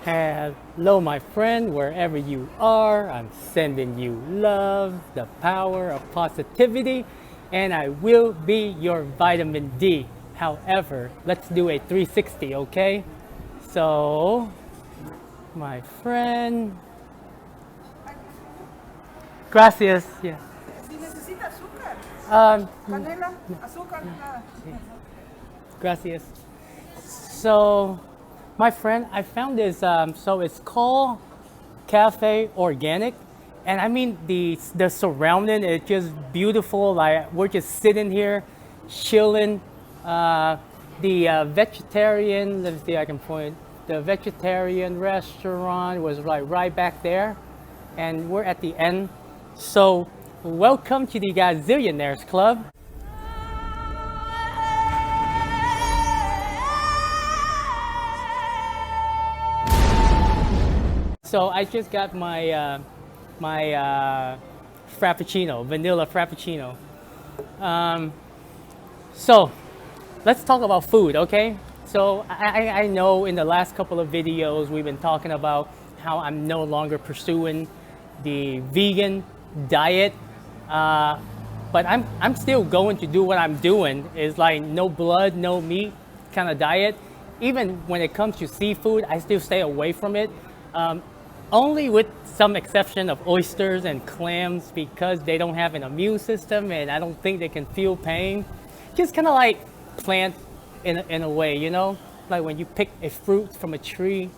Hello, my friend, wherever you are. I'm sending you love, the power of positivity, and I will be your vitamin D. However, let's do a 360, okay? So, my friend, gracias. Yeah. Si necesita azúcar, Um, canela, azúcar, nada. gracias. So, my friend, I found this. So it's called Cafe Organic, and I mean the surrounding is just beautiful. Like we're just sitting here, chilling. The vegetarian. Let's see, I can point. The vegetarian restaurant was like right back there, and we're at the end. So, welcome to the Gazillionaires Club. So I just got my frappuccino, vanilla frappuccino. So let's talk about food, okay? So I know in the last couple of videos we've been talking about how I'm no longer pursuing the vegan diet, but I'm still going to do what I'm doing. Is like no blood, no meat kind of diet. Even when it comes to seafood, I still stay away from it. Only with some exception of oysters and clams because they don't have an immune system and I don't think they can feel pain. Just kind of like plant in a way, you know? Like when you pick a fruit from a tree.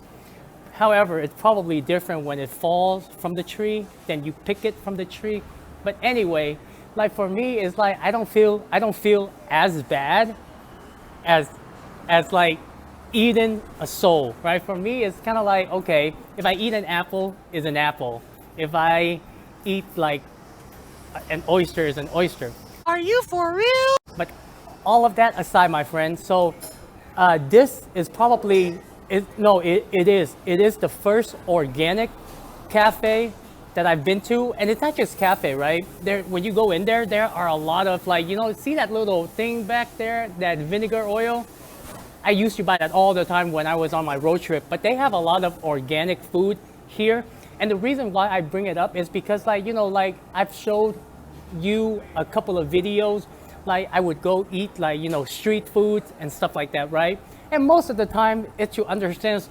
However, it's probably different when it falls from the tree than you pick it from the tree. But anyway, like for me, it's like I don't feel as bad as like eating a soul, right? For me, it's kind of like, okay, if I eat an apple, is an apple. If I eat like an oyster, is an oyster. Are you for real? But all of that aside, my friend, so this is probably, it is the first organic cafe that I've been to. And it's not just cafe, right? There, when you go in there, there are a lot of like, you know, see that little thing back there, that vinegar oil? I used to buy that all the time when I was on my road trip, but they have a lot of organic food here. And the reason why I bring it up is because like, you know, like I've showed you a couple of videos, like I would go eat like, you know, street foods and stuff like that, right? And most of the time it's to understand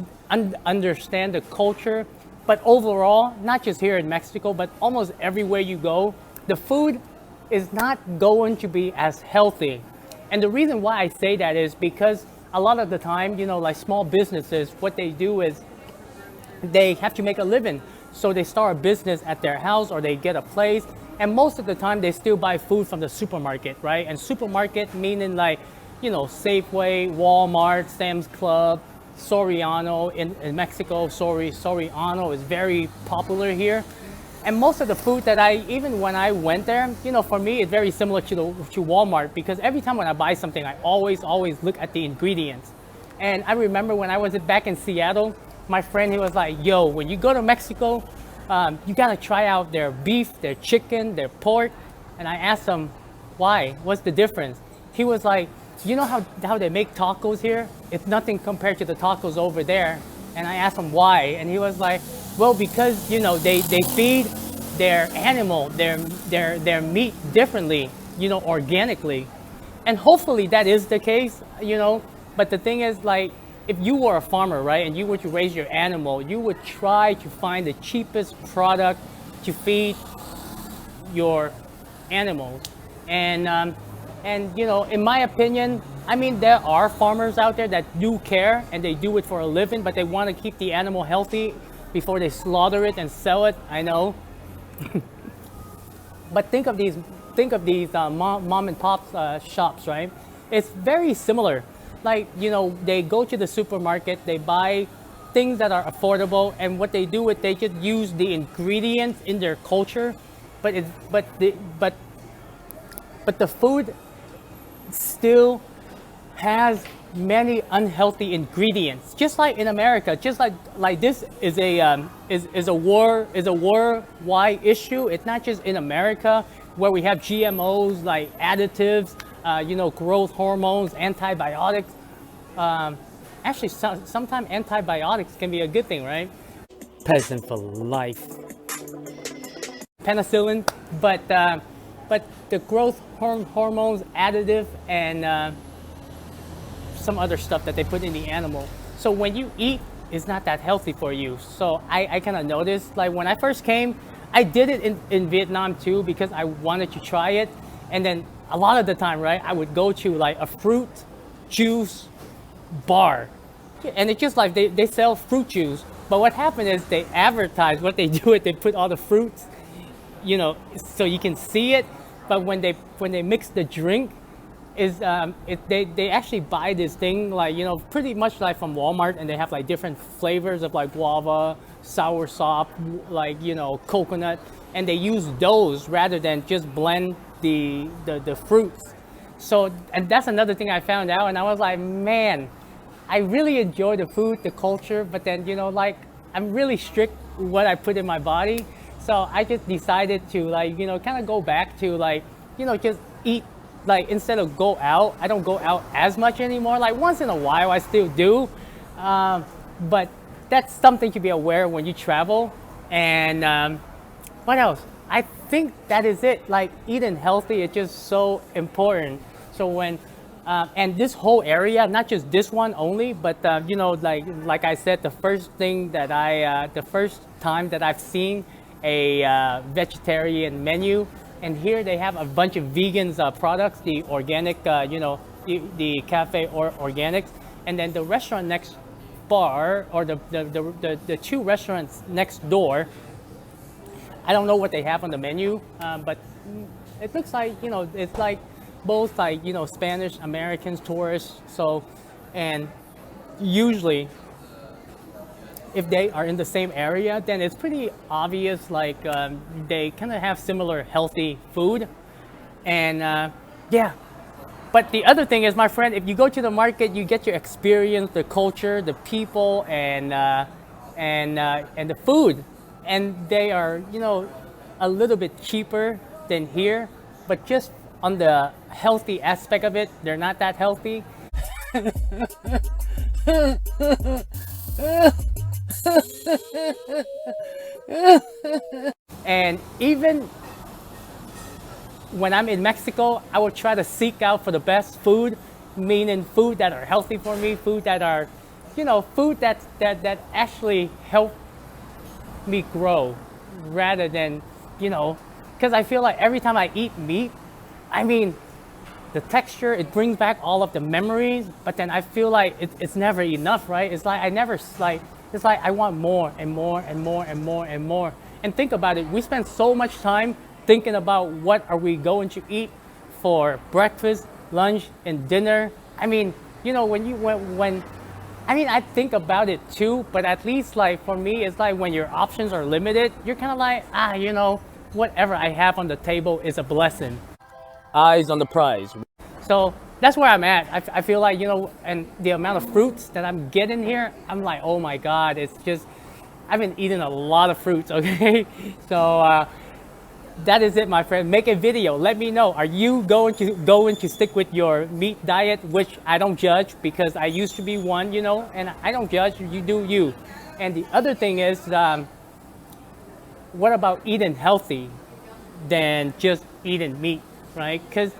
the culture, but overall, not just here in Mexico, but almost everywhere you go, the food is not going to be as healthy. And the reason why I say that is because a lot of the time, you know, like small businesses, what they do is they have to make a living. So they start a business at their house or they get a place. And most of the time they still buy food from the supermarket, right? And supermarket meaning like, you know, Safeway, Walmart, Sam's Club, Soriano in Mexico. Soriano is very popular here. And most of the food that even when I went there, you know, for me, it's very similar to Walmart because every time when I buy something, I always look at the ingredients. And I remember when I was back in Seattle, my friend, he was like, yo, when you go to Mexico, you gotta try out their beef, their chicken, their pork. And I asked him, why? What's the difference? He was like, you know how they make tacos here? It's nothing compared to the tacos over there. And I asked him why, and he was like, well, because, you know, they feed their animal, their meat differently, you know, organically. And hopefully that is the case, you know, but the thing is like, if you were a farmer, right, and you were to raise your animal, you would try to find the cheapest product to feed your animals. And you know, in my opinion, I mean, there are farmers out there that do care and they do it for a living, but they want to keep the animal healthy before they slaughter it and sell it. I know. But think of these mom and pop shops, right? It's very similar. Like, you know, they go to the supermarket, they buy things that are affordable, and what they do is they just use the ingredients in their culture, but the food still has many unhealthy ingredients. Just like in America, just like this is a worldwide issue. It's not just in America where we have GMOs like additives, you know, growth hormones, antibiotics. actually sometimes antibiotics can be a good thing, right? Peasant for life. Penicillin, but the growth hormones, additive, and some other stuff that they put in the animal. So when you eat, it's not that healthy for you. So I kind of noticed, like when I first came, I did it in Vietnam too because I wanted to try it. And then a lot of the time, right, I would go to like a fruit juice bar. And it's just like they sell fruit juice. But what happened is they advertise what they do is they put all the fruits, you know, so you can see it. But when they mix the drink, they actually buy this thing like, you know, pretty much like from Walmart, and they have like different flavors of like guava, soursop, like, you know, coconut, and they use those rather than just blend the fruits. So, and that's another thing I found out, and I was like, man, I really enjoy the food, the culture, but then, you know, like I'm really strict with what I put in my body. So I just decided to, like, you know, kind of go back to, like, you know, just eat, like, instead of go out, I don't go out as much anymore. Like once in a while I still do, but that's something to be aware of when you travel. And what else? I think that is it. Like eating healthy is just so important. So when and this whole area, not just this one only, but you know, like I said, the first time that I've seen a vegetarian menu, and here they have a bunch of vegans products, the organic, you know, the cafe or organics, and then the restaurant next bar, or the two restaurants next door. I don't know what they have on the menu, but it looks like, you know, it's like both, like, you know, Spanish Americans, tourists. So, and usually if they are in the same area, then it's pretty obvious, like they kind of have similar healthy food. And yeah, but the other thing is, my friend, if you go to the market, you get to experience the culture, the people, and the food. And they are, you know, a little bit cheaper than here, but just on the healthy aspect of it, they're not that healthy. And even when I'm in Mexico, I will try to seek out for the best food, meaning food that are healthy for me, food that are, you know, food that actually help me grow, rather than, you know, because I feel like every time I eat meat, I mean, the texture, it brings back all of the memories, but then I feel like it's never enough, right? It's like I never, like, it's like I want more and more and more and more and more. And think about it, we spend so much time thinking about what are we going to eat for breakfast, lunch, and dinner. I mean, you know, when I mean, I think about it too, but at least, like, for me, it's like when your options are limited, you're kind of like, you know, whatever I have on the table is a blessing. Eyes on the prize. So that's where I'm at. I feel like, you know, and the amount of fruits that I'm getting here, I'm like, oh my God, it's just, I've been eating a lot of fruits, okay? So that is it, my friend. Make a video. Let me know. Are you going to stick with your meat diet, which I don't judge, because I used to be one, you know, and I don't judge. You do you. And the other thing is, what about eating healthy than just eating meat, right? Because,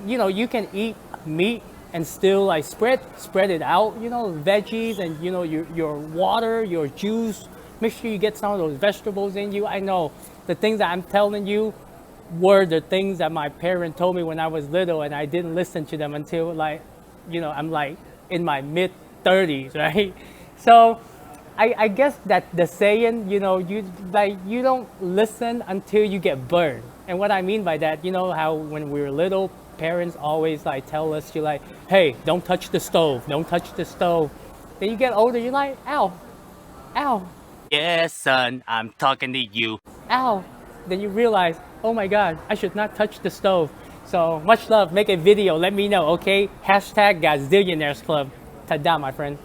you know, you can eat meat and still, like, spread it out, you know, veggies and, you know, your water, your juice. Make sure you get some of those vegetables in you. I know the things that I'm telling you were the things that my parents told me when I was little, and I didn't listen to them until, like, you know, I'm like in my mid 30s, right? So I guess that the saying, you know, you don't listen until you get burned. And what I mean by that, you know how when we were little, parents always like tell us, you're like, hey, don't touch the stove, don't touch the stove. Then you get older, you're like, ow, ow. Yes, son, I'm talking to you. Ow. Then you realize, oh my God, I should not touch the stove. So much love. Make a video. Let me know, okay? Hashtag Gazillionaires Club. Ta-da, my friend.